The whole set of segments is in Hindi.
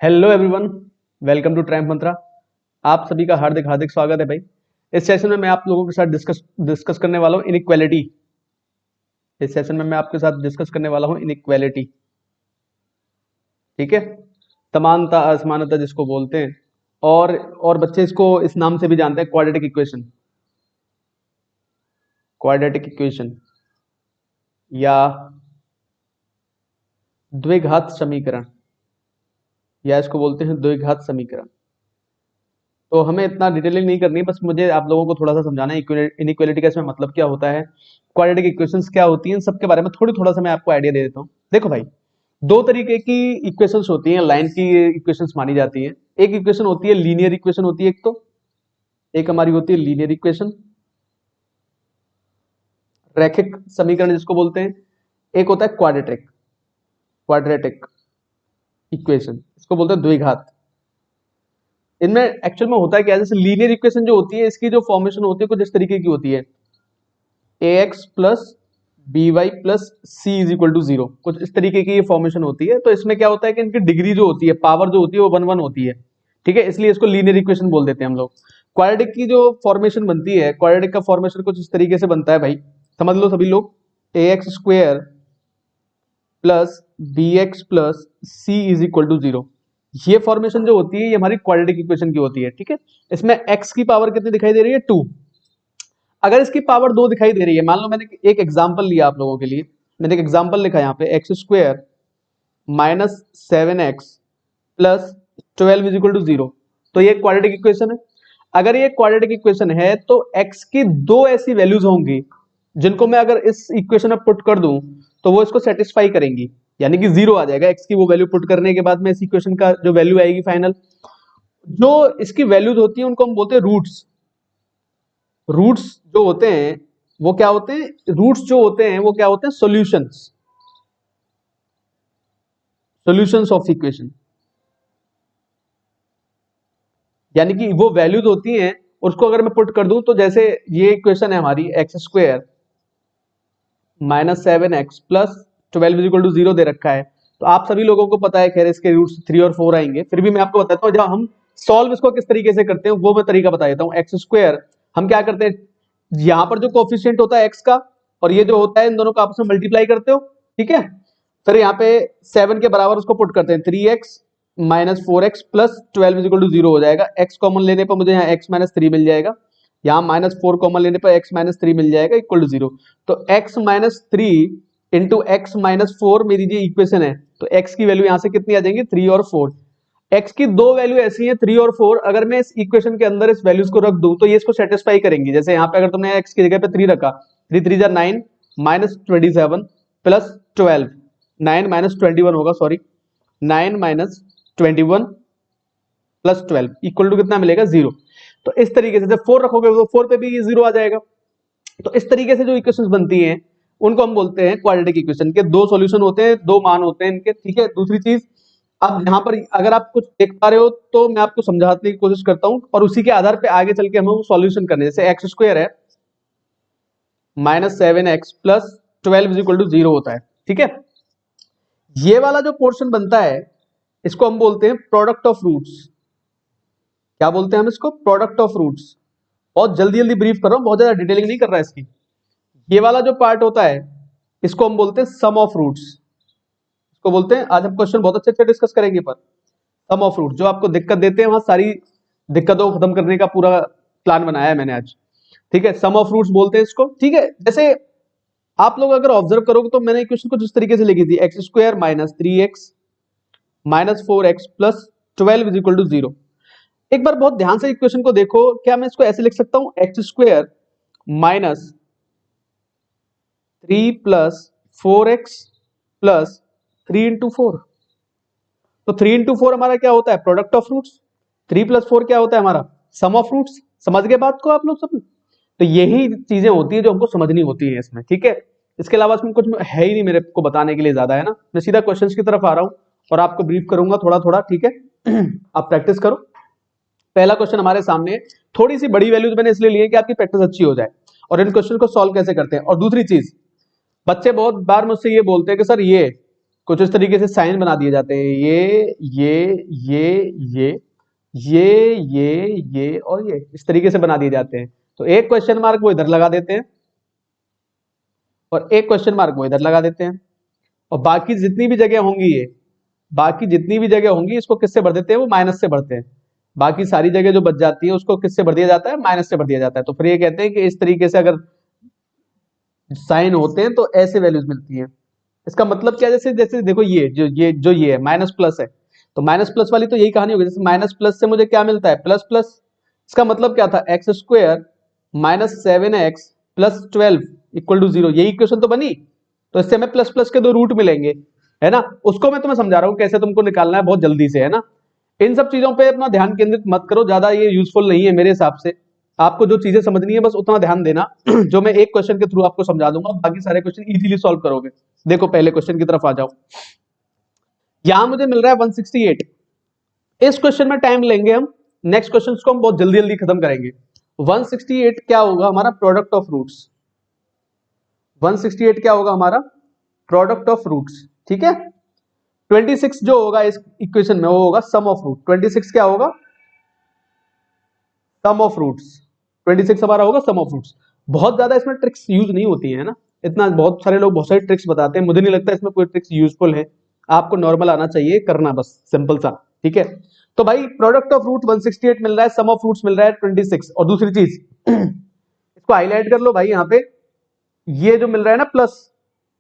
Hello everyone, welcome to Triumph Mantra. आप सभी का हार्दिक हार्दिक स्वागत है भाई। इस सेशन में मैं आप लोगों के साथ डिस्कस करने वाला हूँ इनइक्वालिटी। इस सेशन में मैं आपके साथ डिस्कस करने वाला हूँ इनइक्वालिटी। ठीक है, समानता असमानता जिसको बोलते हैं, और बच्चे इसको इस नाम से भी जानते हैं, क्वाड्रेटिक इक्वेशन। क्वाड्रेटिक इक्वेशन या द्विघात समीकरण, या इसको बोलते हैं द्विघात समीकरण। तो हमें इतना डिटेलिंग नहीं करनी है, बस मुझे आप लोगों को थोड़ा सा समझाना है इनइक्वालिटी का इसमें मतलब क्या होता है, क्वाड्रेटिक इक्वेशंस क्या होती हैं, सबके बारे में थोड़ा सा मैं आपको आइडिया दे देता हूँ। देखो भाई, दो तरीके की इक्वेशंस होती हैं, लाइन की इक्वेशंस मानी जाती हैं। एक इक्वेशन होती है लीनियर इक्वेशन होती है, एक हमारी होती है लीनियर इक्वेशन, रैखिक समीकरण जिसको बोलते हैं। एक होता है क्वाड्रेटिक इक्वेशन, इसको बोलते हैं द्विघात। इनमें एक्चुअल में होता है क्या, जैसे लीनियर इक्वेशन जो होती है, इसकी जो फॉर्मेशन होती है कुछ इस तरीके की होती है, ax plus B Y plus C is equal to 0, कुछ इस तरीके की ये फॉर्मेशन होती है। तो इसमें क्या होता है कि इनकी डिग्री जो होती है, पावर जो होती है, वो 1 1 होती है। ठीक है, इसलिए इसको लीनियर इक्वेशन बोल देते हैं हम लोग। क्वाड्रेटिक की जो फॉर्मेशन बनती है, क्वाड्रेटिक का फॉर्मेशन कुछ इस तरीके से बनता है भाई, समझ लो सभी लोग। ax square plus B X plus C is equal to 0, ये फॉर्मेशन जो होती है ये हमारी क्वाड्रेटिक इक्वेशन की होती है। ठीक है, इसमें x की पावर कितनी दिखाई दे रही है, 2। अगर इसकी पावर 2 दिखाई दे रही है, मान लो मैंने एक एग्जांपल लिया आप लोगों के लिए, मैंने एक एग्जांपल लिखा यहाँ पे, X square minus 7x plus 12 is equal to 0, तो ये क्वाड्रेटिक इक्वेशन है। अगर ये क्वाड्रेटिक इक्वेशन है तो x की दो ऐसी वैल्यूज होंगी जिनको मैं अगर इस इक्वेशन में पुट कर दूं तो वो इसको सेटिस्फाई करेंगी, यानी कि 0 आ जाएगा। x की वो वैल्यू पुट करने के बाद में इस इक्वेशन का जो वैल्यू आएगी फाइनल, जो इसकी वैल्यूज होती है उनको हम बोलते हैं रूट्स। रूट्स जो होते हैं वो क्या होते हैं, रूट्स जो होते हैं वो क्या होते हैं, सॉल्यूशंस ऑफ इक्वेशन। यानी कि वो वैल्यूज होती हैं, उसको अगर मैं पुट कर दूं तो जैसे ये इक्वेशन है हमारी, X square minus 7x plus 12 is equal to 0 दे रखा है। तो आप सभी लोगों को पता है, खैर इसके रूट्स 3 और 4 आएंगे, फिर भी मैं आपको बताता हूँ जब हम सॉल्व इसको किस तरीके से करते हैं वो मैं तरीका बता देता हूँ। एक्स स्क्वायर हम क्या करते हैं, यहां पर जो कोफिशिएंट होता है एक्स का और ये जो होता है, इन दोनों को आपस में मल्टीप्लाई करते हो। ठीक है, फिर यहाँ पे 7 के बराबर उसको पुट करते हैं, 3x minus 4x plus 12 is equal to 0 हो जाएगा। x कॉमन लेने पर मुझे यहाँ x माइनस 3 मिल जाएगा, यहाँ माइनस 4 कॉमन लेने पर x माइनस 3 मिल जाएगा, इक्वल टू 0। तो x minus 3 into x minus 4 मेरी जो इक्वेशन है, तो x की वैल्यू यहाँ से कितनी आ जाएंगी, 3 और 4। x की दो वैल्यू ऐसी है 3 और 4, अगर मैं इस इक्वेशन के अंदर इस वैल्यूज को रख दूं तो ये इसको सेटिस्फाई करेंगी। जैसे यहाँ पे अगर तुमने x की जगह पे 3 रखा, 3 3 जा 9 माइनस 27 प्लस 12, 9 माइनस 21 होगा, sorry 9 minus 21 plus 12 equal to कितना मिलेगा, 0। तो इस तरीके से जब 4 रखोगे तो 4 पे भी ये 0 आ जाएगा। तो इस तरीके से जो इक्वेशंस बनती हैं उनको हम बोलते हैं क्वाड्रेटिक इक्वेशन के। दो सॉल्यूशन होते हैं, दो मान होते हैं इनके। ठीक है, दूसरी चीज, अब यहाँ पर अगर आप कुछ देख पा रहे हो तो मैं आपको समझाने की कोशिश करता हूं और उसी के आधार पे आगे चल के हम सॉल्यूशन करने। जैसे एक्स स्क्वायर है minus 7x plus 12 is equal to 0 होता है। ठीक है, ये वाला जो पोर्शन बनता है इसको हम बोलते हैं प्रोडक्ट ऑफ रूट्स। क्या बोलते हैं हम इसको, प्रोडक्ट ऑफ रूट्स। बहुत जल्दी जल्दी ब्रीफ कर रहा हूं, बहुत ज्यादा डिटेलिंग नहीं कर रहा है इसकी। ये वाला जो पार्ट होता है इसको हम बोलते हैं सम ऑफ रूट्स, इसको बोलते हैं। आज हम क्वेश्चन बहुत अच्छे से डिस्कस करेंगे, पर सम ऑफ रूट्स जो आपको दिक्कत देते हैं, वहां सारी दिक्कतों को खत्म करने का पूरा प्लान बनाया है मैंने आज। ठीक है, सम ऑफ रूट्स बोलते हैं इसको। ठीक है, जैसे आप लोग अगर ऑब्जर्व करोगे तो मैंने इक्वेशन को जिस तरीके से लिखी थी, X square minus 3x minus 4x plus 12 is equal to 0। एक बार बहुत ध्यान से इक्वेशन को देखो, क्या मैं इसको ऐसे लिख सकता हूं, x square minus 3 plus 4x plus 3 into 4। तो 3 इंटू 4 हमारा क्या होता है, प्रोडक्ट ऑफ रूट्स। 3 प्लस 4 क्या होता है हमारा, सम ऑफ रूट्स। समझ गए बात को आप लोग सब? तो यही चीजें होती है जो हमको समझनी होती है इसमें। ठीक है, इसके अलावा इसमें कुछ है ही नहीं मेरे को बताने के लिए ज्यादा, है ना। मैं सीधा क्वेश्चंस की तरफ आ रहा हूं और आपको ब्रीफ करूंगा थोड़ा थोड़ा। ठीक है आप प्रैक्टिस करो। पहला क्वेश्चन हमारे सामने, थोड़ी सी बड़ी वैल्यूज मैंने इसलिए ली है कि आपकी प्रैक्टिस अच्छी हो जाए और इन क्वेश्चन को सॉल्व कैसे करते हैं। और दूसरी चीज, बच्चे बहुत बार मुझसे ये बोलते हैं कि सर ये कुछ इस तरीके से साइन बना दिए जाते हैं, ये और ये इस तरीके से बना दिए जाते हैं। तो एक क्वेश्चन मार्क वो इधर लगा देते हैं और एक क्वेश्चन मार्क वो इधर लगा देते हैं, और बाकी जितनी भी जगह होंगी बाकी जितनी भी जगह होंगी इसको किससे भर देते हैं, वो माइनस से भरते हैं। बाकी सारी जगह जो बच जाती है उसको किससे भर दिया जाता है, माइनस से भर दिया जाता है। तो फिर ये कहते हैं कि इस तरीके से अगर साइन होते हैं तो ऐसे वैल्यूज मिलती हैं। इसका मतलब क्या है, जैसे जैसे देखो ये है माइनस प्लस है, तो माइनस प्लस वाली तो यही कहानी होगी, जैसे माइनस प्लस से मुझे क्या मिलता है, प्लस प्लस। इसका मतलब क्या था, X square minus 7x plus 12 equal to 0, यही इक्वेशन तो बनी। तो इससे हमें प्लस प्लस के दो रूट मिलेंगे, है ना। उसको मैं तुम्हें समझा रहा हूं कैसे तुमको निकालना है बहुत जल्दी से, है ना। इन सब चीजों पे अपना ध्यान केंद्रित मत करो, ज्यादा ये यूजफुल नहीं है मेरे हिसाब से। आपको जो चीजें समझनी है बस उतना ध्यान देना जो मैं एक क्वेश्चन के थ्रू आपको समझा दूंगा, बाकी सारे क्वेश्चन इजीली सॉल्व करोगे। देखो पहले क्वेश्चन की तरफ आ जाओ। यहां मुझे मिल रहा है 168। इस क्वेश्चन में टाइम लेंगे हम, नेक्स्ट क्वेश्चन को हम बहुत जल्दी जल्दी खत्म करेंगे। 168 क्या होगा हमारा, प्रोडक्ट ऑफ रूट्स। 168 क्या होगा हमारा, प्रोडक्ट ऑफ रूट्स, ठीक है। 26 जो होगा इस इक्वेशन में वो होगा सम ऑफ रूट। 26 क्या होगा, सम ऑफ रूट्स। 26 हमारा होगा सम ऑफ रूट्स। बहुत ज्यादा इसमें ट्रिक्स यूज नहीं होती है ना, इतना बहुत सारे लोग बहुत सारी ट्रिक्स बताते हैं, मुझे नहीं लगता इसमें कोई ट्रिक्स यूजफुल है। आपको नॉर्मल आना चाहिए, करना बस सिंपल सा, ठीक है। तो भाई प्रोडक्ट ऑफ रूट 168 मिल रहा है, सम ऑफ रूट्स मिल रहा है 26। और दूसरी चीज इसको हाईलाइट कर लो भाई, यहाँ पे ये जो मिल रहा है ना प्लस,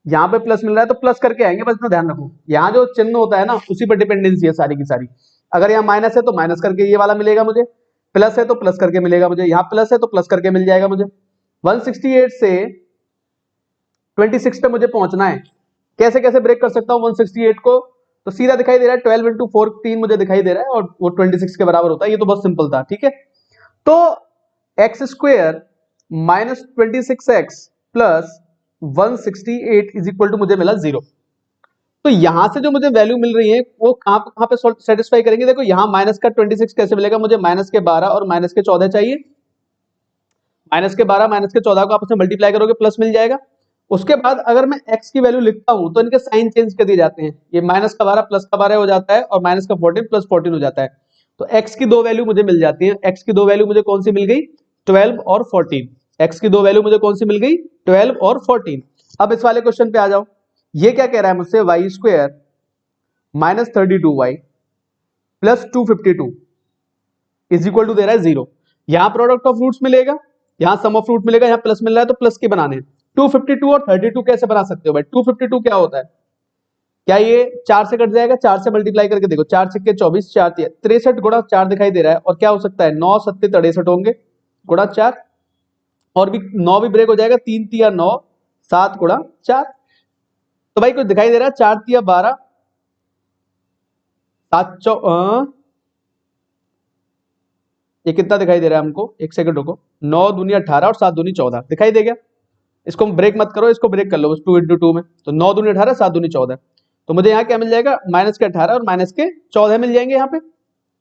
यहाँ पे प्लस मिल रहा है तो प्लस करके आएंगे, बस इतना ध्यान रखो। यहाँ जो चिन्ह होता है ना उसी पर डिपेंडेंसी है सारी की सारी। अगर यहाँ माइनस है तो माइनस करके ये वाला मिलेगा मुझे, प्लस है तो प्लस करके मिलेगा मुझे, यहाँ प्लस है तो प्लस करके मिल जाएगा मुझे। 168 से 26 पे मुझे पहुंचना है, कैसे कैसे ब्रेक कर सकता हूँ 168 को, तो सीधा दिखाई दे रहा है 12 इंटू 4 3 मुझे दिखाई दे रहा है और वो 26 के बराबर होता है। ये तो बहुत सिंपल था, ठीक है। तो X square minus 26x plus 168 is equal to मुझे मिला 0। तो यहां से जो मुझे वैल्यू मिल रही है वो कहां पे सेटिस्फाई करेंगे। देखो यहां माइनस का 26 कैसे मिलेगा, मुझे माइनस के 12 और माइनस के 14 चाहिए। माइनस के 12 माइनस के 14 को आपस में मल्टीप्लाई करोगे प्लस मिल जाएगा। उसके बाद अगर मैं x की वैल्यू लिखता हूं तो इनके साइन चेंज कर दिए जाते हैं, ये माइनस का 12 प्लस का 12 हो जाता है और माइनस का 14 प्लस 14 हो जाता है। तो x की दो वैल्यू मुझे मिल जाती है। x की दो वैल्यू मुझे कौन सी मिल गई, 12 और 14। x की दो वैल्यू मुझे कौन सी मिल गई, 12 और 14। अब इस वाले क्वेश्चन पे आ जाओ, ये क्या कह रहा है मुझसे, Y square minus 32y plus 252 is equal to दे रहा है 0। यहां प्रोडक्ट ऑफ रूट्स मिलेगा, यहां सम ऑफ रूट मिलेगा, यहां प्लस मिल रहा है तो प्लस के बनाने। 252 और 32 कैसे बना सकते हो भाई, 252 क्या होता है, क्या ये 4 से कट जाएगा, 4 से मल्टीप्लाई करके देखो, 4 छक्के 24, 4 63 गुणा 4 दिखाई दे रहा है, और क्या हो सकता है 9 सत्ते 63 होंगे गुणा 4, और भी 9 भी ब्रेक हो जाएगा, 3 तिया 9 7 गुणा 4। तो भाई कुछ दिखाई दे रहा है 4 तिया 12 7 ये कितना दिखाई दे रहा है हमको, एक सेकंड रुको, 9 दूनी 18 और 7 दूनी 14 दिखाई दे गया। इसको ब्रेक मत करो, इसको ब्रेक कर लो बस 2 इंटू 2 में, तो 9 दूनी 18 7 दूनी 14। तो मुझे यहाँ क्या मिल जाएगा, माइनस के 18 और माइनस के 14 मिल जाएंगे यहाँ पे,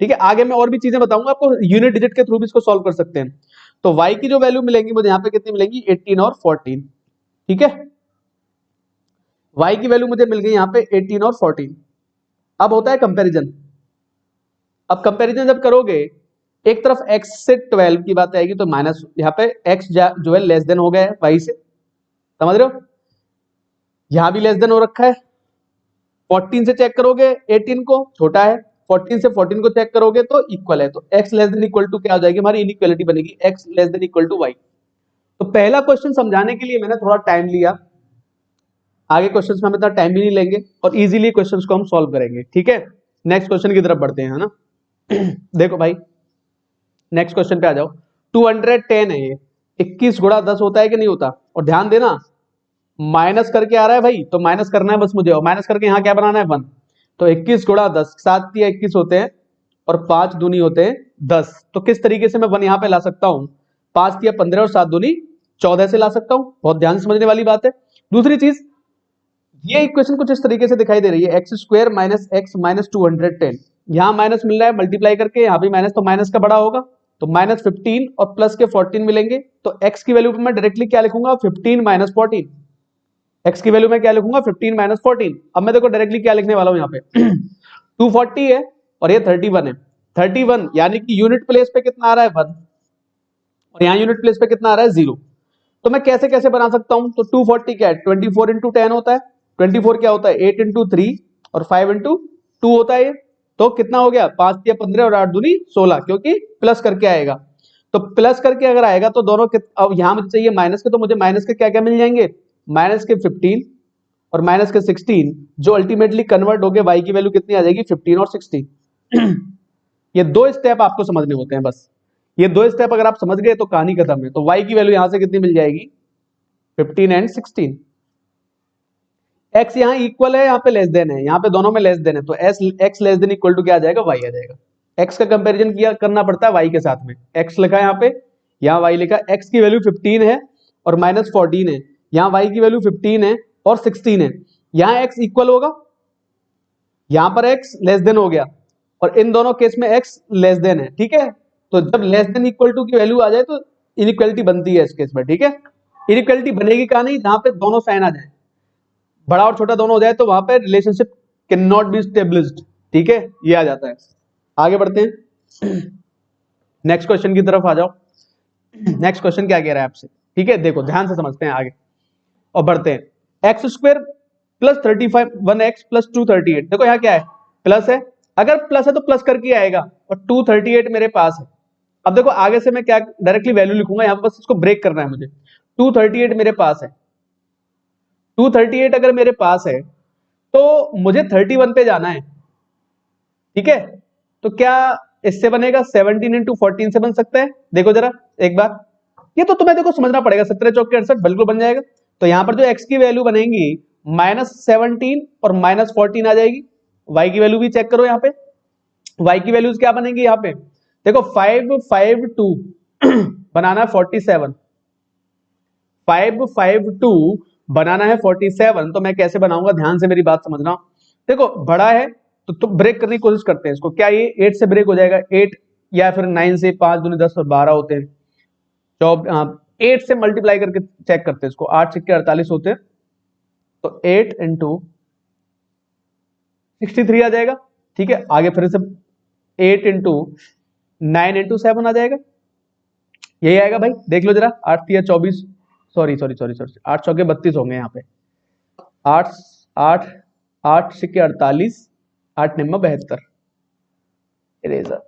ठीक है। आगे मैं और भी चीजें बताऊंगा आपको, यूनिट डिजिट के थ्रू भी इसको सॉल्व कर सकते हैं। तो y की जो वैल्यू मिलेंगी मुझे यहाँ पे कितनी मिलेंगी, 18 और 14, ठीक है। y की वैल्यू मुझे मिल गई यहाँ पे 18 और 14। अब होता है कंपैरिजन। अब कंपैरिजन जब करोगे, एक तरफ x से 12 की बात आएगी तो माइनस, यहाँ पे x जो है लेस देन हो गया है y से, समझ रहे हो, यहां भी लेस देन हो रखा है। 14 से चेक करोगे 18 को, छोटा है, 14 से 14 को चेक करोगे तो इक्वल है, तो x less than equal to क्या हो जाएगी, हमारी इनइक्वालिटी बनेगी x less than equal to y। तो पहला क्वेश्चन समझाने के लिए मैंने थोड़ा टाइम लिया, आगे क्वेश्चंस में हम इतना टाइम भी नहीं लेंगे और इजीली क्वेश्चंस को हम सॉल्व करेंगे, ठीक है। नेक्स्ट क्वेश्चन की तरफ बढ़ते हैं, है ना। देखो भाई नेक्स्ट क्वेश्चन पे आ जाओ। 210 है ये, 21 गुणा 10 होता है कि नहीं होता, और ध्यान देना माइनस करके आ रहा है भाई, तो माइनस करना है बस मुझे, और माइनस करके यहाँ क्या बनाना है 1। तो 21 गुणा 10, 7 तिया 21 होते हैं और 5 दूनी होते हैं 10। तो किस तरीके से मैं 1 यहाँ पे ला सकता हूँ, 5 तिया 15 और 7 दूनी 14 से ला सकता हूँ। बहुत ध्यान से समझने वाली बात है। दूसरी चीज, ये इक्वेशन कुछ इस तरीके से दिखाई दे रही है, x square minus x minus 210। यहाँ माइनस मिल रहा है मल्टीप्लाई करके, यहाँ भी माइनस, तो माइनस का बड़ा होगा, तो माइनस 15 और प्लस के 14 मिलेंगे। तो x की वैल्यू पे मैं डायरेक्टली क्या लिखूंगा, 15 माइनस 14, x की वैल्यू मैं क्या लिखूंगा 15 माइनस 14। अब मैं देखो डायरेक्टली क्या लिखने वाला हूं यहाँ पे 240 है और ये 31 है। 31 यानी कि यूनिट प्लेस पे कितना आ रहा है 1 और यहाँ यूनिट प्लेस पे कितना आ रहा है 0। तो मैं कैसे कैसे बना सकता हूं, तो 240 क्या है 24 इंटू 10 होता है, 24 क्या होता है 8 इंटू 3 और 5 इंटू 2 होता है ये। तो कितना हो गया 5 या 15 और 8 दूनी 16, क्योंकि प्लस करके आएगा। तो प्लस करके अगर आएगा तो दोनों के, अब यहां मुझे चाहिए माइनस के, तो मुझे माइनस के क्या क्या मिल जाएंगे, माइनस के 15 और माइनस के 16, जो अल्टीमेटली कन्वर्ट हो गए y की वैल्यू कितनी आ जाएगी 15 और 16। ये दो स्टेप आपको समझने होते हैं बस, ये दो स्टेप अगर आप समझ गए तो कहानी खत्म है। तो y की वैल्यू यहां से कितनी मिल जाएगी 15 एंड 16। x यहाँ इक्वल है, यहाँ पे लेस देन है, यहाँ पे दोनों में लेस देन है, तो x less than equal to क्या आ जाएगा y आ जाएगा। x का कंपैरिजन किया करना पड़ता है y के साथ में, x लिखा है यहाँ पे, यहाँ y लिखा, x की वैल्यू 15 है और माइनस 14 है, यहाँ y की वैल्यू 15 है और 16 है, यहाँ x इक्वल होगा, यहाँ पर x लेस देन हो गया और इन दोनों केस में x लेस देन है। ठीक है, तो जब लेस देन इक्वल टू की वैल्यू आ जाए तो इनइक्वालिटी बनती है इस केस में। ठीक है, इनइक्वालिटी बनेगी कहां नहीं, जहां पे दोनों साइन आ जाए, बड़ा और छोटा दोनों हो जाए, तो वहां पे relationship can not B established. ठीक है, ये आ जाता है। आगे बढ़ते हैं नेक्स्ट क्वेश्चन की तरफ आ जाओ। नेक्स्ट क्वेश्चन क्या कह रहा है आपसे, ठीक है, देखो ध्यान से समझते हैं आगे और बढ़ते हैं। X square plus 35 1x plus 238, देखो यहाँ क्या है प्लस है, अगर प्लस है तो प्लस करके आएगा और 238 मेरे पास है। अब देखो आगे से मैं क्या डायरेक्टली वैल्यू लिखूंगा, यहाँ पे बस इसको ब्रेक करना है मुझे। 238 मेरे पास है, 238 अगर मेरे पास है तो मुझे 31 पे जाना है। ठीक है, तो क्या इससे बनेगा 17 इंटू 14 से बन सकता है, देखो जरा एक बार, ये तो तुम्हें देखो समझना पड़ेगा, 17 चौके 68 बिल्कुल बन जाएगा। तो यहां पर जो x की वैल्यू बनेगी -17 और -14 आ जाएगी। y की वैल्यू भी चेक करो, यहाँ पे y की वैल्यूज क्या बनेगी, यहाँ पे देखो 552 बनाना है 47, 552 बनाना है 47, तो मैं कैसे बनाऊंगा, ध्यान से मेरी बात समझना। देखो बड़ा है तो ब्रेक करने की कोशिश करते हैं इसको, क्या ये 8 से ब्रेक हो जाएगा, 8 या फिर 9 से, 5 दूनी 10 और 12 होते हैं, 8 से मल्टीप्लाई करके चेक करते हैं इसको, 8 सिक्के 48 होते हैं, तो 8 इंटू 63 आ जाएगा। ठीक है, आगे फिर से 8 इंटू 9 इंटू 7 आ जाएगा, यही आएगा भाई, देख लो जरा, 8 या 24, सॉरी 8 चौके 32 होंगे यहाँ पे, 8 8 8 सिक्के 48, 8 निम्मा 72, इरेजर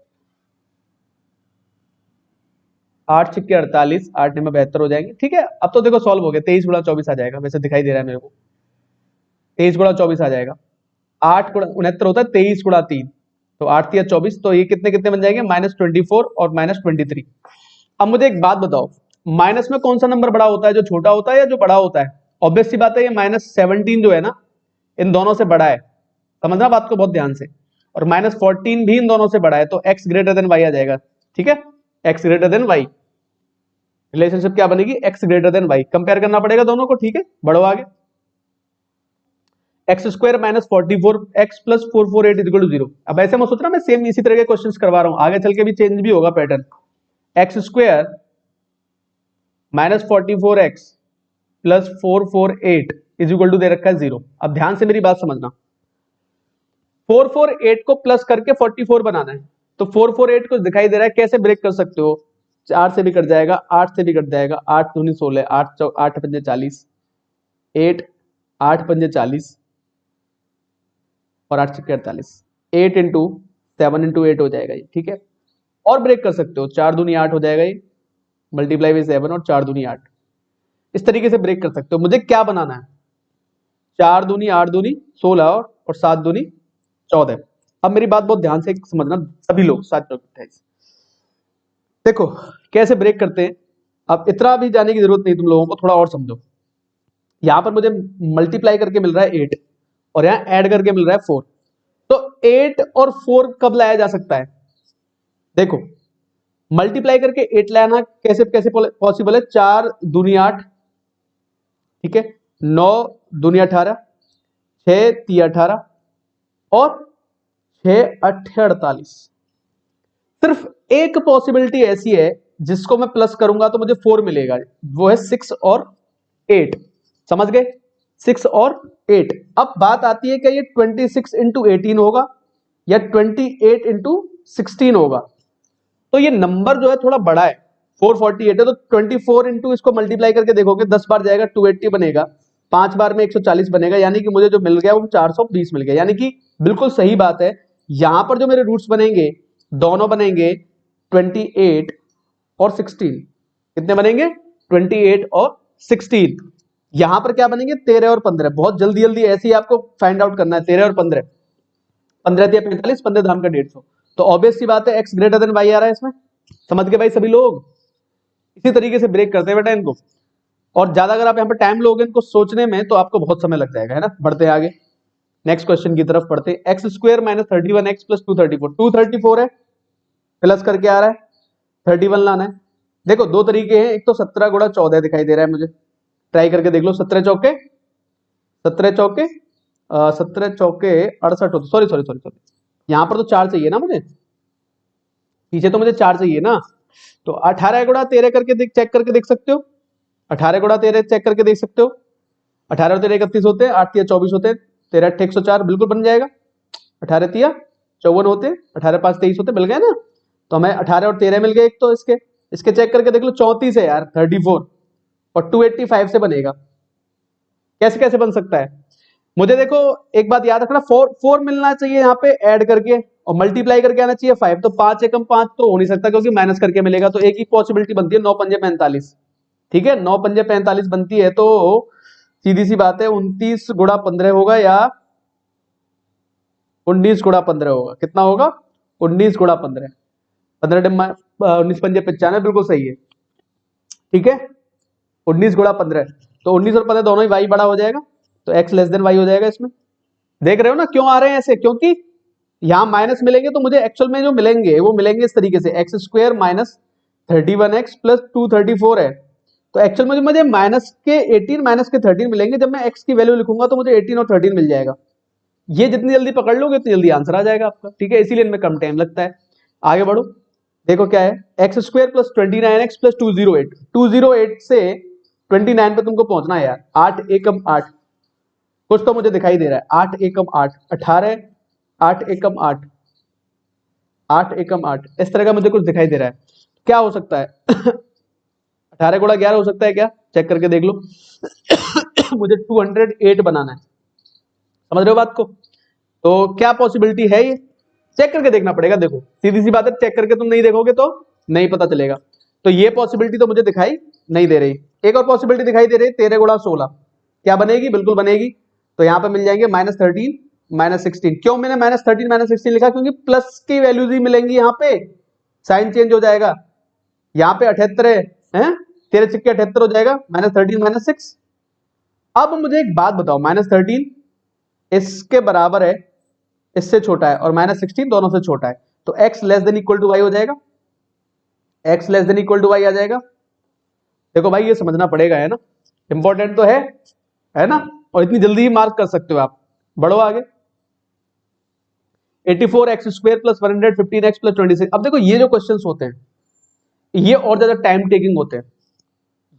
8 सिक्के 48, 8 निम्मा 72 हो जाएंगे। ठीक है, अब तो देखो सॉल्व हो गया, 23 गुणा 24 आ जाएगा, वैसे दिखाई दे रहा है मेरे को, 23 गुणा 24 आ जाएगा, 8 गुणा 69 होता है, 23 गुणा 3, तो 8 या 24, तो ये कितने कितने बन जाएंगे -24 और -23। अब मुझे एक बात बताओ, माइनस में कौन सा नंबर बड़ा होता है, जो छोटा होता है या जो बड़ा होता है? ऑब्वियस सी बात है, ये -17 जो है ना, इन दोनों से बड़ा है, समझना बात को बहुत ध्यान से, और -14 भी इन दोनों से बड़ा है, तो x ग्रेटर देन y आ जाएगा। ठीक है, x greater than y, relationship क्या बनेगी, x greater than y, compare करना पड़ेगा दोनों को। ठीक है, बढ़ो आगे, X square -44 x plus 448 equal to 0। अब ऐसे मत सोचना मैं सेम इसी तरह के क्वेश्चंस करवा रहा हूं, आगे चल के भी चेंज भी होगा pattern. X square -44x plus 448 is equal to दे रखा है 0। अब ध्यान से मेरी बात समझना, 448 को प्लस करके 44 बनाना है, तो 448 को दिखाई दे रहा है, कैसे ब्रेक कर सकते हो, 4 से भी कट जाएगा, 8 से भी कट जाएगा, 8 दूनी 16, 8 पंजे 40, 8 पंजे 40 और 8 छक्के 48, 8 इंटू 7 इंटू 8 हो जाएगा ये। ठीक है, और ब्रेक कर सकते हो, 4 दूनी 8 हो जाएगा ये, मल्टीप्लाई बाई 7 और 4 दूनी 8, इस तरीके से ब्रेक कर सकते हो। मुझे क्या बनाना है, 4 दूनी 8 दूनी 16 और 7 दूनी 14। अब मेरी बात बहुत ध्यान से समझना सभी लोग, 7 चौके 28। देखो कैसे ब्रेक करते हैं, अब इतना भी जाने की जरूरत नहीं तुम लोगों को, थोड़ा और समझो। यहां पर मुझे मल्टीप्लाई करके मिल रहा है 8 और यहां ऐड करके मिल रहा है 4, तो 8 और 4 कब लाया जा सकता है, देखो मल्टीप्लाई करके 8 लाना कैसे कैसे पॉसिबल है, 4 दूनी 8, ठीक है, 9 दूनी 18, 6 3 18 और 6 8 48। सिर्फ एक पॉसिबिलिटी ऐसी है जिसको मैं प्लस करूंगा तो मुझे 4 मिलेगा, वो है 6 और 8, समझ गए, 6 और 8। अब बात आती है क्या ये 26 इंटू 18 होगा या 28 इंटू 16 होगा। तो ये नंबर जो है थोड़ा बड़ा है, 448 है, तो 24 इंटू इसको मल्टीप्लाई करके देखोगे 10 बार जाएगा 280 बनेगा, 5 बार में 140 बनेगा, यानी कि मुझे जो मिल गया वो 420 मिल गया। यानी कि बिल्कुल सही बात है, यहां पर जो मेरे रूट्स बनेंगे दोनों बनेंगे 28 और 16। कितने बनेंगे? 28 और 16। यहां पर क्या बनेंगे? 13 और 15। बहुत जल्दी जल्दी ऐसे ही आपको फाइंड आउट करना है। 13 और 15, 15 दिया 45, 15 धाम का 150। तो ऑब्वियस सी बात है x ग्रेटर देन y आ रहा है इसमें। समझ गए भाई सभी लोग? इसी तरीके से ब्रेक करते हैं बेटा इनको। और ज्यादा अगर आप यहाँ पर टाइम लोगे इनको सोचने में तो आपको बहुत समय लग जाएगा, है ना। बढ़ते हैं आगे, नेक्स्ट क्वेश्चन की तरफ पढ़ते हैं। X square minus 31x plus 234, 234 है, प्लस करके आ रहा है, 31 लाना है। देखो दो तरीके हैं, एक तो 17 गुणा 14 दिखाई दे रहा है मुझे, ट्राई करके देख लो। 17 चौके 68 होते, सॉरी सॉरी सॉरी सॉरी, यहां पर तो 4 चाहिए ना मुझे, पीछे तो मुझे 4 चाहिए ना। तो 18 गुणा 13 करके चेक करके देख सकते हो, 18 गुणा 13 चेक करके देख सकते हो। 18 और 13 31 होते हैं, 8 3 24 होते हैं, 13 8 104 बिल्कुल बन जाएगा। 18 3 54 होते हैं, 18 5 23 होते, मिल गए ना। तो हमें 18 और 13 मिल गए। एक तो इसके चेक करके देख लो, 34 है यार, 34 और 285 से बनेगा। कैसे कैसे बन सकता है? मुझे देखो एक बात याद रखना, 4 मिलना चाहिए यहाँ पे ऐड करके, और मल्टीप्लाई करके आना चाहिए 5। तो 5 एकम 5 तो हो नहीं सकता क्योंकि माइनस करके मिलेगा। तो एक ही पॉसिबिलिटी बनती है, 9 पंजे 45। ठीक है, 9 पंजे 45 बनती है। तो सीधी सी बात है 29 गुणा 15 होगा या 19 गुणा 15 होगा। कितना होगा? 19 गुणा 15, 19 पंजे 95, बिल्कुल सही है। ठीक है, 19 गुणा 15, तो 19 और 15 दोनों ही वाई बड़ा हो जाएगा, तो एक्स लेस देन वाई हो जाएगा इसमें। देख रहे हो ना क्यों आ रहे हैं ऐसे? क्योंकि यहां माइनस मिलेंगे तो मुझे एक्चुअल में जो मिलेंगे वो मिलेंगे इस तरीके से, x square minus 31x plus 234 है। तो एक्चुअल में मुझे माइनस के 18 माइनस के 13 मिलेंगे। जब मैं एक्स की वैल्यू लिखूंगा तो मुझे 18 और 13 मिल जाएगा। ये जितनी जल्दी पकड़ लोगे उतनी जल्दी आंसर आ जाएगा आपका। ठीक है, इसीलिए इनमें कम टाइम लगता है। आगे बढ़ो, देखो क्या है, x square plus 29x plus 208, 208 से 29 पे तुमको पहुंचना है यार। 8 एकम 8, कुछ तो मुझे दिखाई दे रहा है। 8 एकम 8 18, 8 एकम 8, 8 एकम 8, इस तरह का मुझे कुछ दिखाई दे रहा है। क्या हो सकता है? 18 गुणा 11 हो सकता है क्या? चेक करके देख लो। मुझे 208 बनाना है, समझ रहे हो बात को? तो क्या पॉसिबिलिटी है ये? चेक करके देखना पड़ेगा। देखो सीधी सी बात है, चेक करके तुम नहीं देखोगे तो नहीं पता चलेगा। तो ये पॉसिबिलिटी तो मुझे दिखाई नहीं दे रही। एक और पॉसिबिलिटी दिखाई दे रही है, 13 गुणा 16, क्या बनेगी? बिल्कुल बनेगी। तो यहां पे मिल जाएंगे -13 -16। क्यों मैंने -13 -16 लिखा? क्योंकि प्लस की वैल्यूज ही मिलेंगी, यहाँ पे साइन चेंज हो जाएगा। यहाँ पे 78 है, 13 छिक्के 78 हो जाएगा, -13 -6। अब मुझे एक बात बताओ, -13 इसके बराबर है, इससे छोटा है, और -16 दोनों से छोटा है, तो x less than equal to Y हो जाएगा। x less than equal to Y आ जाएगा। देखो भाई ये समझना पड़ेगा, है ना, इंपॉर्टेंट तो है ना, और इतनी जल्दी ही मार्क कर सकते हो आप। बढ़ो आगे, 84x square plus 115x plus 26। अब देखो ये जो क्वेश्चंस होते हैं ये और ज्यादा टाइम टेकिंग होते हैं,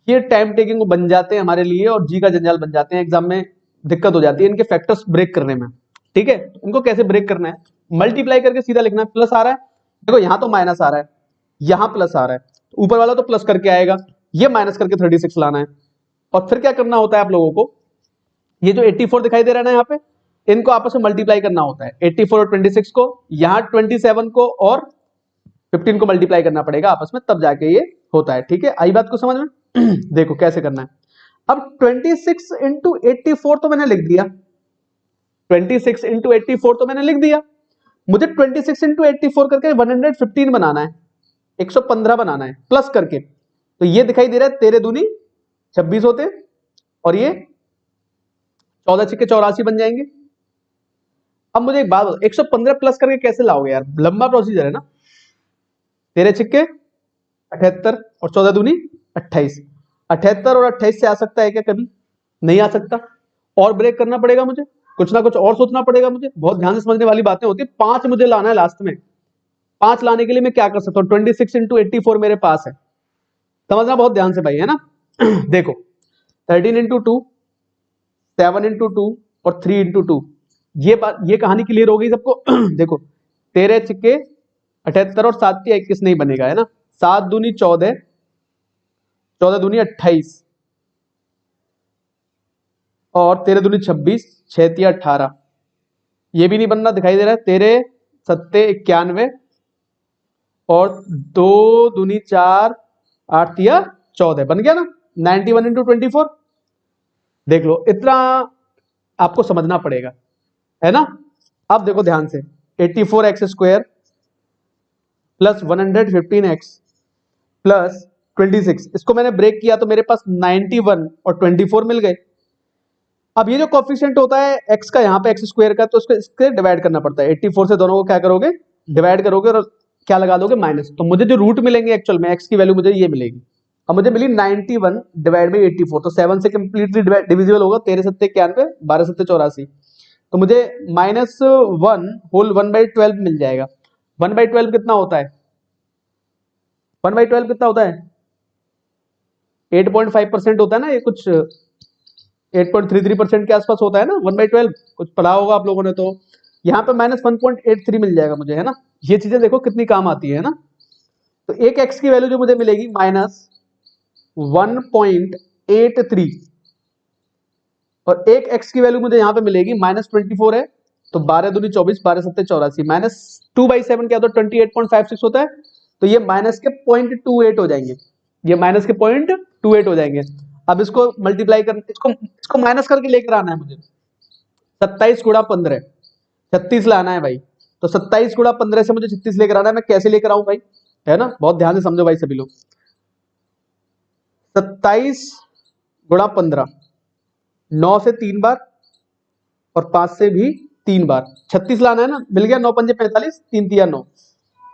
ये टाइम टेकिंग बन जाते हैं हमारे लिए, और जी का जंजाल बन जाते हैं। एग्जाम में दिक्कत हो जाती है इनके फैक्टर्स ब्रेक करने में। ठीक है, इनको कैसे ब्रेक करना है? मल्टीप्लाई करके सीधा लिखना है। प्लस आ रहा है, देखो यहां तो माइनस आ रहा है, यहां प्लस आ रहा है, ऊपर वाला तो प्लस करके आएगा, ये माइनस करके 36 लाना है। और फिर क्या करना होता है आप लोगों को, ये जो 84 दिखाई दे रहा है ना यहाँ पे, इनको आपस में मल्टीप्लाई करना होता है। 84 और 26 को, यहाँ 27 को और 15 को मल्टीप्लाई करना पड़ेगा आपस में, तब जाके ये होता है। ठीक है, आई बात को समझ में? देखो कैसे करना है। अब 26 इंटू 84 तो मैंने लिख दिया, 26 इंटू 84 तो मैंने लिख दिया। मुझे 26 इंटू 84 करके 115 बनाना है, 115 बनाना है प्लस करके। तो ये दिखाई दे रहा है, 13 दूनी 26 होते हैं, और ये 14 छिक्के 84 बन जाएंगे। अब मुझे एक बात, 115 प्लस करके कैसे लाओगे यार? लंबा प्रोसीजर है ना। 13 छिक्के 78 और 14 दूनी 28, 78 और 28 से आ सकता है क्या? कभी नहीं आ सकता। और ब्रेक करना पड़ेगा मुझे, कुछ ना कुछ और सोचना पड़ेगा मुझे। बहुत ध्यान से समझने वाली बातें होती है। 5 मुझे लाना है लास्ट में। 5 लाने के लिए मैं क्या कर सकता हूँ? 26 इंटू 84 मेरे पास है, समझना बहुत ध्यान से भाई, है ना। देखो 13 इंटू 2 7 इंटू 2 और 3 इंटू 2। ये कहानी क्लियर हो गई सबको? देखो 13 छिक्के 78 और 7 के 21 नहीं बनेगा, है ना। 7 दूनी 14, 14 दूनी 28 और 13 दूनी 26, 6 तिया 18। ये भी नहीं बनना, दिखाई दे रहा है। 13 सत्ते 91 और 2 दूनी 4, 8 तिया 14 बन गया ना। 91 इंटू 24। देख लो, इतना आपको समझना पड़ेगा, है ना। अब देखो ध्यान से, 84x² प्लस 115x प्लस 26, इसको मैंने ब्रेक किया तो मेरे पास 91 और 24 मिल गए। अब ये जो कोफिशिएंट होता है x का, यहाँ पे x² का, तो इसके डिवाइड करना पड़ता है। 84 से दोनों को क्या करोगे, डिवाइड करोगे और क्या लगा दोगे, माइनस। तो मुझे जो रूट मिलेंगे एक्चुअल में x की वैल्यू मुझे ये मिलेगी। अब मुझे मिली 91 डिवाइड बाई 84, तो 7 से कंप्लीटली डिविजिबल होगा। 13 सत्ते 91, 12 सत्ते 84, तो मुझे -1 होल 1/12 मिल जाएगा। 1/12 कितना होता है? 1/12 कितना होता है? 8.5% होता है ना, ये कुछ 8.33% के आसपास होता है ना 1/12, कुछ पढ़ा होगा आप लोगों ने। तो यहाँ पे -1.83 मिल जाएगा मुझे, है ना। ये चीजें देखो कितनी काम आती है ना। तो एक x की वैल्यू जो मुझे मिलेगी -1.83 और एक x की वैल्यू मुझे यहाँ पे मिलेगी -24 है, तो 12 दूनी 24, 12 सत्ते 84, -2/7 क्या होता है, 28.56 होता है। तो ये माइनस के 0.28 हो जाएंगे, ये माइनस के 0.28 हो जाएंगे। अब इसको मल्टीप्लाई कर, इसको माइनस करके लेकर आना है मुझे। 27 गुणा 15, 36 लाना है भाई। तो 27 गुणा 15 से मुझे 36 लेकर आना है। मैं कैसे लेकर आऊं भाई, है ना। बहुत ध्यान से समझो भाई सभी लोग। 27 गुणा 15, 9 से 3 बार और 5 से भी 3 बार, 36 लाना है ना। मिल गया, 9 पंजे 45, 3 तिया 9।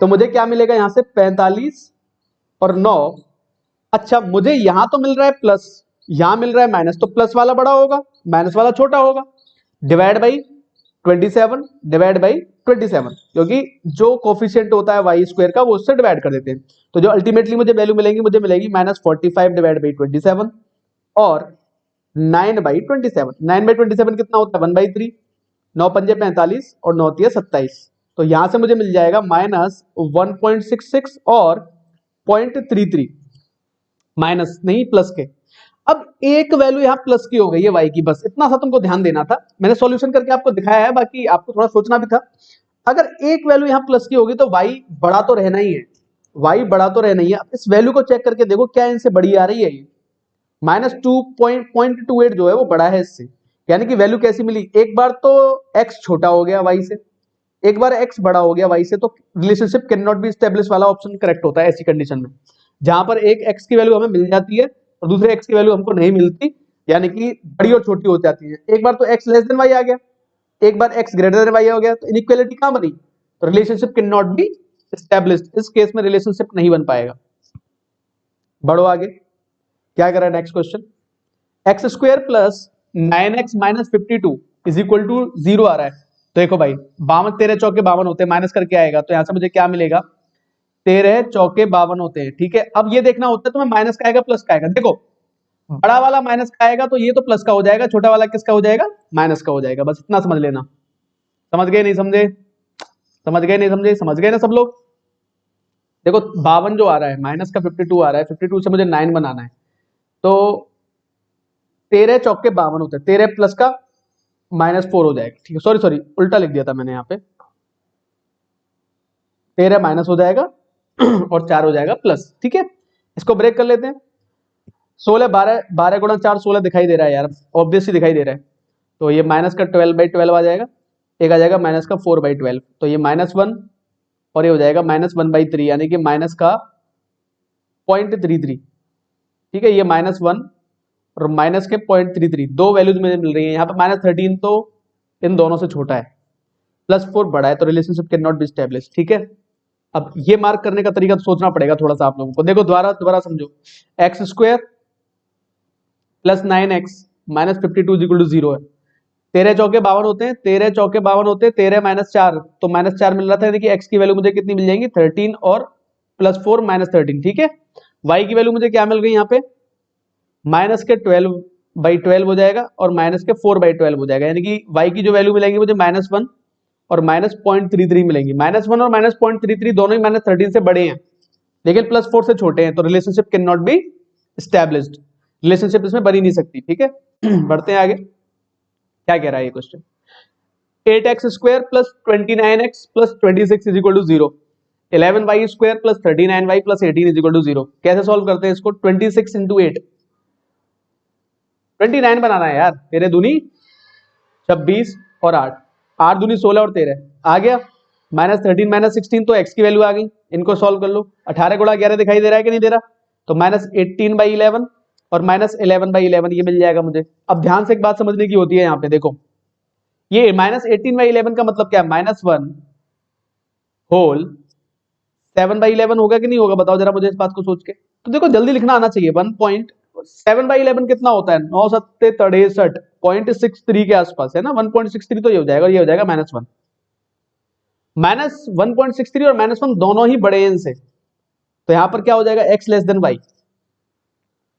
तो मुझे क्या मिलेगा यहाँ से, 45 और 9। अच्छा, मुझे यहां तो मिल रहा है प्लस, यहां मिल रहा है माइनस, तो प्लस वाला बड़ा होगा, माइनस वाला छोटा होगा। डिवाइड बाई 27, डिवाइड बाई 27, क्योंकि जो कोफिशिएंट होता है y² का वो उससे डिवाइड कर देते हैं। तो जो अल्टीमेटली मुझे वैल्यू मिलेगी, मुझे मिलेगी -45 डिवाइड बाई 27 और 9/27। 9/27 कितना होता है, 1/3। 9 पंजे 45 और 9 तिया 27। तो यहां से मुझे मिल जाएगा -1.66 और 0.33, माइनस नहीं प्लस के। अब एक वैल्यू यहाँ प्लस की हो गई है y की, बस इतना सा तुमको ध्यान देना था। मैंने सॉल्यूशन करके आपको दिखाया है, बाकी आपको थोड़ा सोचना भी था। अगर एक वैल्यू यहाँ प्लस की होगी तो y बड़ा तो रहना ही है, y बड़ा तो रहना ही है। इस वैल्यू को चेक करके देखो क्या इनसे बड़ी आ रही है। ये -2.28 जो है वो बड़ा है इससे, यानी कि वैल्यू कैसी मिली, एक बार तो x छोटा हो गया y से, एक बार x बड़ा हो गया y से। तो relationship can not B establish वाला ऑप्शन करेक्ट होता है ऐसी कंडीशन में, जहां पर एक x की वैल्यू हमें मिल जाती है और दूसरे x की वैल्यू हमको नहीं मिलती, यानी कि बड़ी और छोटी हो जाती है। एक बार तो x लेस देन y आ गया, एक बार x ग्रेटर देन y हो गया, तो इनइक्वालिटी कहां बनी, तो relationship can not be established. इस केस में रिलेशनशिप नहीं बन पाएगा। बढ़ो आगे, क्या कर रहा है next question. x² plus 9x minus 52 is equal to 0 आ रहा है। तो देखो भाई, 52 13 चौके 52 होते हैं, माइनस करके आएगा, तो यहां से मुझे क्या मिलेगा, 13 चौके 52 होते हैं। ठीक है, अब ये देखना होता है तुम्हें माइनस का आएगा प्लस का आएगा। देखो बड़ा वाला माइनस का आएगा तो ये तो प्लस का हो जाएगा, छोटा वाला किसका हो जाएगा, माइनस का हो जाएगा। बस इतना समझ लेना। समझ गए नहीं समझे, समझ गए नहीं समझे, समझ गए ना सब लोग। देखो 52 जो आ रहा है, माइनस का 52 आ रहा है, 52 से मुझे 9 बनाना है, तो 13 चौके 52 होते हैं, 13 प्लस का -4 हो जाएगा। ठीक है, सॉरी सॉरी उल्टा लिख दिया था मैंने यहाँ पे, 13 माइनस हो जाएगा और 4 हो जाएगा प्लस। ठीक है, इसको ब्रेक कर लेते हैं। 16 12 12 गुणा 4 16 दिखाई दे रहा है यार, ऑब्वियसली दिखाई दे रहा है। तो ये माइनस का 12/12 आ जाएगा, एक आ जाएगा माइनस का 4/12, तो ये -1 और ये हो जाएगा -1/3, यानी कि माइनस का 0.33। ठीक है, ये -1 और माइनस के 0.33, दो वैल्यूज मुझे मिल रही है। यहाँ पे -13 तो इन दोनों से छोटा है, +4 बड़ा है, तो relationship can not B establish. ठीक है, अब ये मार्क करने का तरीका तो सोचना पड़ेगा थोड़ा सा आप लोगों को। देखो दोबारा समझो, x² plus 9x minus 52 equal to 0 है। 13 चौके 52 होते हैं, 13 चौके 52 होते हैं, 13 -4, तो -4 मिल रहा था, यानी कि x की वैल्यू मुझे कितनी मिल जाएंगी, 13 और +4 -13। ठीक है, y की वैल्यू मुझे क्या मिल गई यहाँ पे, माइनस के 12 बाई 12 हो जाएगा और माइनस के 4/12 हो जाएगा, यानी कि y की जो वैल्यू मिलेंगी मुझे -1 और -0.33 मिलेंगी। -1 और -0.33 दोनों ही -13 से बड़े हैं लेकिन +4 से छोटे हैं, तो relationship can not B established, relationship इसमें बन ही नहीं सकती। ठीक है बढ़ते हैं आगे, क्या कह रहा है ये question. 8x² + 29x + 26 = 0, 11y² + 39y + 18 = 0। कैसे सॉल्व करते हैं इसको? 26 × 8, 29 बनाना है यार, तेरे दूनी 26 और 8, 8 दूनी 16 और 13 आ गया, -13 -16 तो x की वैल्यू आ गई। इनको सॉल्व कर लो, 18 गुणा 11 दिखाई दे रहा है कि नहीं दे रहा? तो -18/11 और -11/11 ये मिल जाएगा मुझे। अब ध्यान से एक बात समझने की होती है यहाँ पे, देखो ये -18/11 का मतलब क्या है? -1 होल 7/11 होगा कि नहीं होगा? बताओ जरा मुझे इस बात को सोच के। तो देखो जल्दी लिखना आना चाहिए। 1.7/11 कितना होता है? 9 सत्ते 63, 0.63 के आसपास है ना। 1.63 तो ये हो जाएगा, ये हो जाएगा -1। -1.63 और -1 दोनों ही बड़े हैं इनसे, तो यहां पर क्या हो जाएगा? x less than y।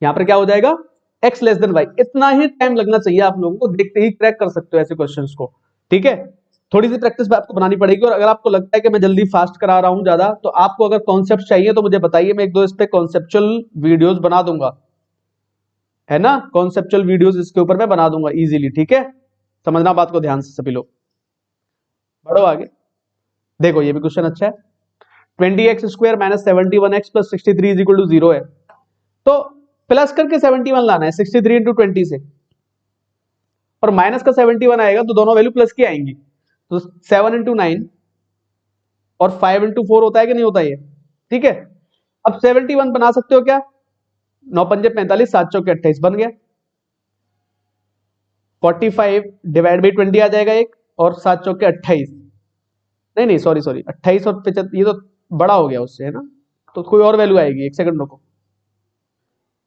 यहां पर क्या हो जाएगा? x less than y। इतना ही टाइम लगना चाहिए आप लोगों को, देखते ही क्रैक कर सकते हो ऐसे क्वेश्चंस को। ठीक है, थोड़ी सी प्रैक्टिस आपको बनानी पड़ेगी। और अगर आपको लगता है कि मैं जल्दी फास्ट करा रहा हूं ज्यादा, तो आपको अगर कॉन्सेप्ट चाहिए तो मुझे बताइए, मैं 1-2 इस पे कॉन्सेप्चुअल वीडियोस बना दूंगा, है ना। कॉन्सेप्चुअल वीडियोस इसके ऊपर मैं बना दूंगा इजीली। ठीक है, समझना बात को ध्यान से सभी लोग। बढ़ो आगे, देखो ये भी क्वेश्चन अच्छा है। 20x² - 71x + 63 = 0 है, तो प्लस करके 71 लाना है 63 × 20 से, और माइनस का 71 आएगा तो दोनों वैल्यू प्लस की आएंगी। तो 7 × 9 और 5 × 4 होता है कि नहीं होता ये? ठीक है, अब 71 बना सकते हो क्या? 9 पंजे 45, 7 चौके 28 बन गया। 45 डिवाइड बाई 20 आ जाएगा एक, और 7 चौके 28, नहीं सॉरी 28 और 75, ये तो बड़ा हो गया उससे, है ना। तो कोई और वैल्यू आएगी, एक सेकंड रुको,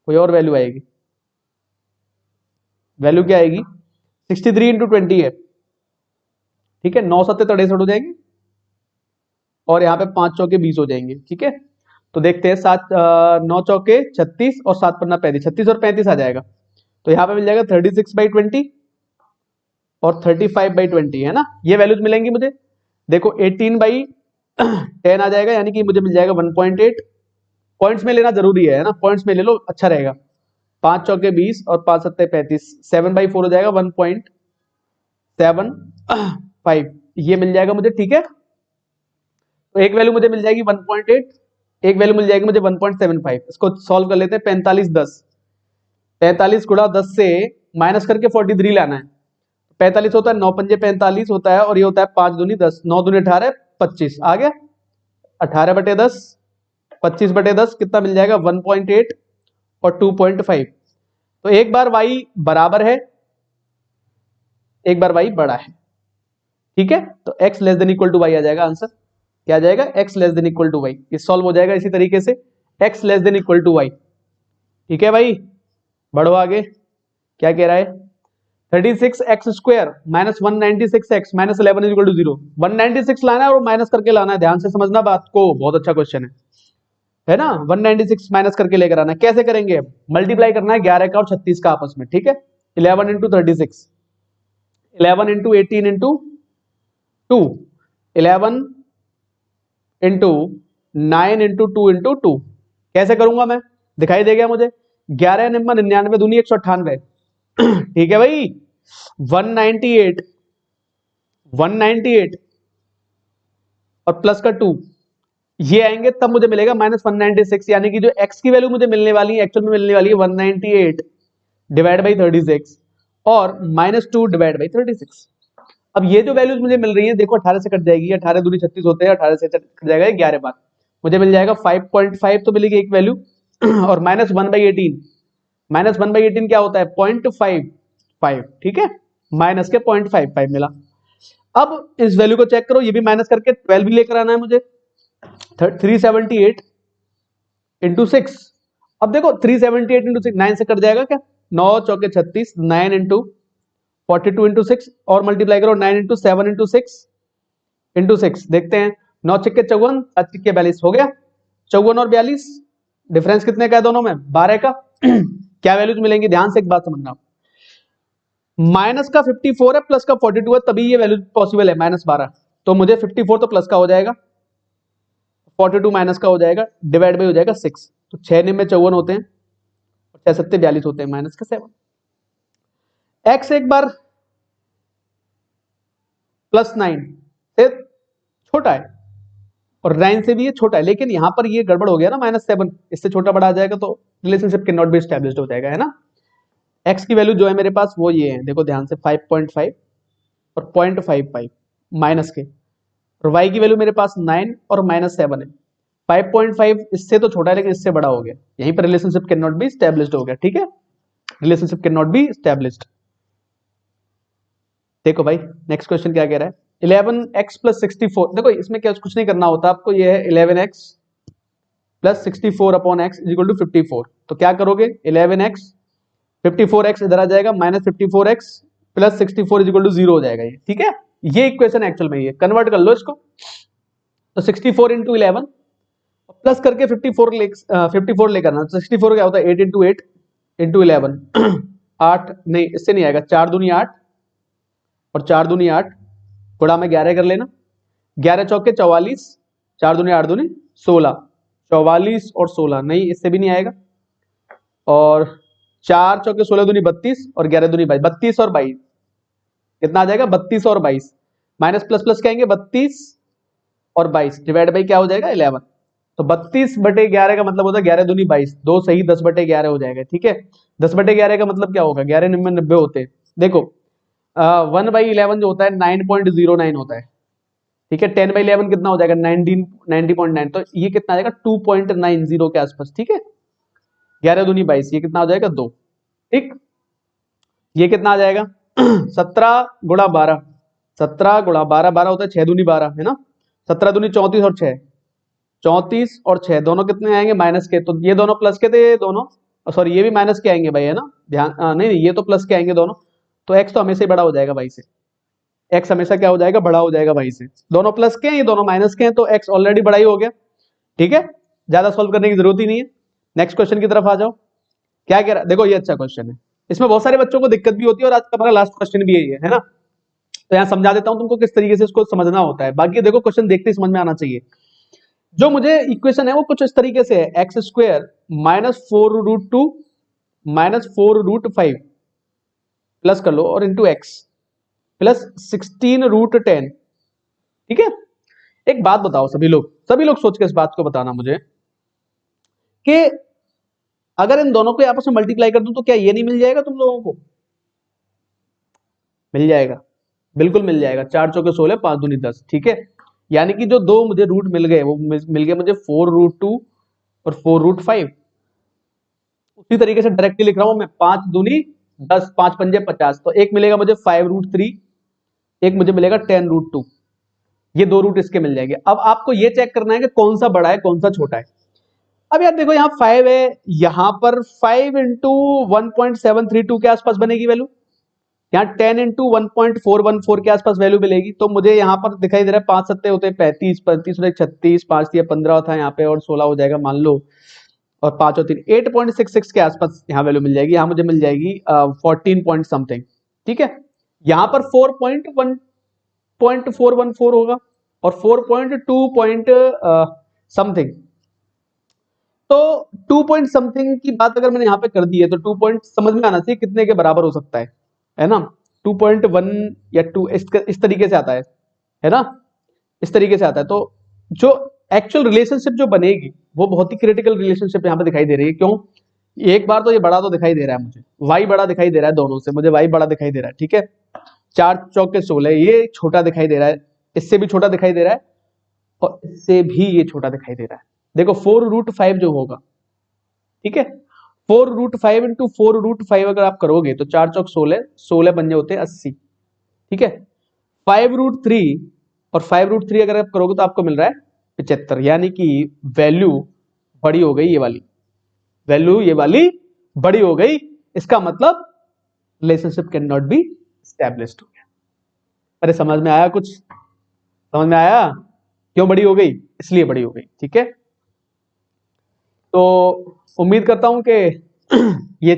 कोई और वैल्यू आएगी। वैल्यू क्या आएगी? 63 × 20 है। ठीक है, 9 सत्ते 63 हो जाएंगे और यहाँ पे 5 चौके 20 हो जाएंगे। ठीक है, तो देखते हैं 9 चौके 36 और 7 पन्ना 35, 36 और 35 आ जाएगा। तो यहाँ पे मिल जाएगा 36/20 और 35/20, है ना। ये वैल्यूज मिलेंगी मुझे। देखो 18/10 आ जाएगा, यानी कि मुझे मिल जाएगा 1.8। पॉइंट्स में लेना जरूरी है ना, पॉइंट्स में ले लो अच्छा रहेगा। 5 चौके 20 और 5 सत्ते 35, 7/4 हो जाएगा 1.75, ये मिल जाएगा मुझे। ठीक है, तो एक वैल्यू मुझे मिल जाएगी 1.8, एक वैल्यू मिल जाएगी मुझे 1.75। इसको सॉल्व कर लेते हैं। 45 10, 45 गुणा 10 से माइनस करके 43 लाना है। 45 होता है 9 पंजे 45 होता है, और ये होता है 5 दूनी 10, 9 दूनी 18, 25 आ गया। 18/10, 25/10 कितना मिल जाएगा? 1.8 और 2.5। तो एक बार y बराबर है, एक बार y बड़ा है। ठीक है, तो x less than equal to y आ जाएगा आंसर। क्या आ जाएगा? x less than equal to y। ये सॉल्व हो जाएगा इसी तरीके से, x less than equal to y। ठीक है भाई, बढ़ो आगे, क्या कह रहा है? 36x² - 196x - 11 = 0। 196 लाना है और माइनस करके लाना है, ध्यान से समझना बात को, बहुत अच्छा क्वेश्चन है ना। 196 माइनस करके लेकर आना है। कैसे करेंगे? मल्टीप्लाई करना है 11 का और 36 का आपस में। ठीक है, 11 × 36, 11 × 18 × 2, 11 × 9 × 2 × 2। कैसे करूंगा मैं? दिखाई दे गया मुझे। 11 निम्मा 99 दूनी 198। ठीक है भाई, 198, 198 और प्लस का 2, ये आएंगे तब मुझे मिलेगा -196, यानी कि जो x की वैल्यू मुझे मिलने वाली है, एक्चुअल में मिलने वाली है 198 डिवाइड बाई 36 और -2 डिवाइड बाई 36। अब ये जो वैल्यूज मुझे मिल रही है, देखो 18 से कट जाएगी, 18 दूनी 36 होते हैं, 18 से कट जाएगा 11 बार, मुझे मिल जाएगा 5.5 तो मिलेगी एक वैल्यू, और -1/18, -1/18 क्या होता है? 0.55। ठीक है, माइनस के 0.55 मिला। अब इस वैल्यू को चेक करो, ये भी माइनस करके 12 भी लेकर आना है मुझे। 378 × 6, अब देखो 378 × 6 9 से कट जाएगा क्या? 9 चौके 36, 9 × 42 × 6 और मल्टीप्लाई करो 9 × 7 × 6 × 6, देखते हैं 9 छक्के 54, 7 छक्के 42 हो गया। 54 और 42 डिफरेंस कितने का है दोनों में? 12 का। क्या वैल्यूज मिलेंगी? ध्यान से एक बात समझना, माइनस का 54 है, प्लस का 42 है, तभी ये वैल्यू पॉसिबल है -12। तो मुझे 54 तो प्लस का हो जाएगा, 42 माइनस का हो जाएगा, डिवाइड बाई हो जाएगा 6। तो 6 निम में 54 होते हैं, 6 सत्ते 42 होते हैं, माइनस का 7। एक्स एक बार +9 से छोटा है और 9 से भी ये छोटा है, लेकिन यहां पर ये गड़बड़ हो गया ना, -7 इससे छोटा बड़ा आ जाएगा, तो relationship can not B established हो जाएगा, है ना। एक्स की वैल्यू जो है मेरे पास वो ये है, देखो ध्यान से 5.5 और 0.55 माइनस के, और वाई की वैल्यू मेरे पास 9 और -7 है। 5.5 इससे तो छोटा है लेकिन इससे बड़ा हो गया, यहीं पर relationship can not B established हो गया, ठीक है, relationship can not B established. देखो भाई नेक्स्ट क्वेश्चन क्या कह रहा है, 11x + 64। देखो इसमें क्या कुछ नहीं करना होता आपको, ये है 11x + 64 upon x equal to 54। तो क्या करोगे, 11x 54x इधर आ जाएगा, -54x + 64 इक्वल टू 0 हो जाएगा ये, ठीक है। ये इक्वेशन एक्चुअल में ये कन्वर्ट कर लो इसको, तो 64 × 11 प्लस करके 54 लेकर आना, 64 क्या होता है 8 × 8 × 11 8 नहीं इससे नहीं आएगा, 4 दूनी 8 और 4 दूनी 8, गुणा में 11 कर लेना, 11 चौके 44, 4 दूनी 8 दूनी 16, 44 और 16 नहीं इससे भी नहीं आएगा, और 4 चौके 16 दूनी 32 और 11 दूनी 22, 32 और 22 कितना आ जाएगा, 32 और 22, माइनस प्लस प्लस कहेंगे 32 और 22 डिवाइड बाई क्या हो जाएगा 11। तो 32/11 का मतलब होता है 11 दूनी 22, 2 सही 10/11 हो जाएगा, ठीक है। 10/11 का मतलब क्या होगा, 11 9 90 होते हैं। देखो 1/11 जो होता है 9.09 होता है, ठीक है। 10/11 कितना हो जाएगा 90.9, तो ये कितना आ जाएगा 2.90 के आसपास, ठीक है। 11 दूनी 22, ये कितना हो जाएगा 2, ठीक। ये कितना आ जाएगा 17 × 12, 17 × 12, 12 होता है 6 दूनी 12, है ना। 17 दूनी 34 और 6, 34 और 6 दोनों कितने आएंगे माइनस के, तो ये दोनों प्लस के थे, ये दोनों सॉरी ये भी माइनस के आएंगे भाई, है ना, ध्यान नहीं नहीं ये तो प्लस के आएंगे दोनों, तो एक्स तो हमेशा ही बड़ा हो जाएगा भाई से, एक्स हमेशा क्या हो जाएगा, बड़ा हो जाएगा भाई से। दोनों प्लस के हैं, ये दोनों माइनस के हैं, तो एक्स ऑलरेडी बड़ा ही हो गया, ठीक है। ज्यादा सॉल्व करने की जरूरत ही नहीं है। नेक्स्ट क्वेश्चन की तरफ आ जाओ, क्या कह रहा है, देखो ये अच्छा क्वेश्चन है, इसमें बहुत सारे बच्चों को दिक्कत भी होती है, और आज का हमारा लास्ट क्वेश्चन भी यही है ना। तो यहाँ समझा देता हूं तुमको किस तरीके से इसको समझना होता है, बाकी देखो क्वेश्चन देखते ही समझ में आना चाहिए। जो मुझे इक्वेशन है वो कुछ इस तरीके से है, x² -4√2 -4√5 प्लस कर लो और इंटू x प्लस 16√10, ठीक है। एक बात बताओ सभी लोग सोच के इस बात को बताना मुझे कि अगर इन दोनों को आपस में मल्टीप्लाई कर दूं तो क्या ये नहीं मिल जाएगा तुम लोगों को, मिल जाएगा, बिल्कुल मिल जाएगा। 4 चौके 16, 5 दूनी 10, ठीक है। यानी कि जो दो मुझे रूट मिल गए वो मिल गए मुझे 4√2 और 4√5। उसी तरीके से डायरेक्टली लिख रहा हूं मैं, 5 दूनी 10, 5 पंजे 50, तो एक मिलेगा मुझे 5√3, एक मुझे मिलेगा 10√2, ये दो रूट इसके मिल जाएंगे। अब आपको ये चेक करना है कि कौन सा बड़ा है कौन सा छोटा है। अब यार देखो यहाँ 5 है, यहां पर 5 × 1.732 के आसपास बनेगी वैल्यू, यहाँ 10 × 1.414 के आसपास वैल्यू मिलेगी। तो मुझे यहाँ पर दिखाई दे रहा है 5 सत्ते होते हैं 35, 35 और 36, 5 दिया 15 था यहाँ पे, और 16 हो जाएगा मान लो, और 5 और 3 8.66 के आसपास यहाँ वैल्यू मिल जाएगी। यहाँ मुझे मिल जाएगी 14 पॉइंट समथिंग, ठीक है। यहाँ पर 4.414 होगा और 4.2 पॉइंट समथिंग, तो 2 पॉइंट समथिंग की बात अगर मैंने यहाँ पे कर दी है तो 2 पॉइंट समझ में आना चाहिए कितने के बराबर हो सकता है ना। 2.1 या 2 इस तरीके से आता है ना, इस तरीके से आता है। तो जो एक्चुअल रिलेशनशिप जो बनेगी वो बहुत ही क्रिटिकल रिलेशनशिप यहाँ पे दिखाई दे रही है। क्यों, एक बार तो ये बड़ा तो दिखाई दे रहा है मुझे, वाई बड़ा दिखाई दे रहा है दोनों से, मुझे वाई बड़ा दिखाई दे रहा है, ठीक है। 4 चौके 16, ये छोटा दिखाई दे रहा है, इससे भी छोटा दिखाई दे रहा है, और इससे भी ये छोटा दिखाई दे रहा है। देखो 4√5 जो होगा, ठीक है, 4√5 × 4√5 अगर आप करोगे तो 4 चौक 16, 16 पंजे होते हैं 80, ठीक है। 5√3 और 5√3 अगर आप करोगे तो आपको मिल रहा है 75, यानी कि वैल्यू बड़ी हो गई, ये वाली वैल्यू ये वाली बड़ी हो गई। इसका मतलब relationship can not B established हो गया। अरे समझ में आया, कुछ समझ में आया क्यों बड़ी हो गई, इसलिए बड़ी हो गई, ठीक है। तो उम्मीद करता हूं कि ये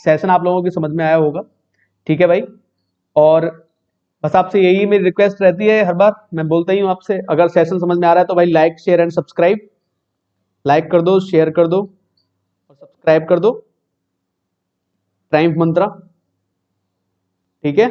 सेशन आप लोगों की समझ में आया होगा, ठीक है भाई। और बस आपसे यही मेरी रिक्वेस्ट रहती है, हर बार मैं बोलता ही हूँ आपसे, अगर सेशन समझ में आ रहा है तो भाई like share and subscribe, like कर दो, शेयर कर दो और सब्सक्राइब कर दो ट्राइम्फ मंत्रा। ठीक है,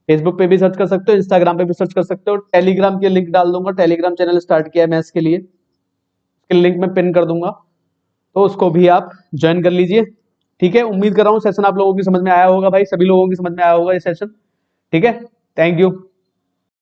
फेसबुक पे भी सर्च कर सकते हो, इंस्टाग्राम पे भी सर्च कर सकते हो, टेलीग्राम की लिंक डाल दूंगा, टेलीग्राम चैनल स्टार्ट किया है मैं इसके लिए, उसके लिंक मैं पिन कर दूंगा, तो उसको भी आप ज्वाइन कर लीजिए। ठीक है, उम्मीद कर रहा हूँ सेशन आप लोगों की समझ में आया होगा भाई, सभी लोगों की समझ में आया होगा ये सेशन। ठीक है, थैंक यू।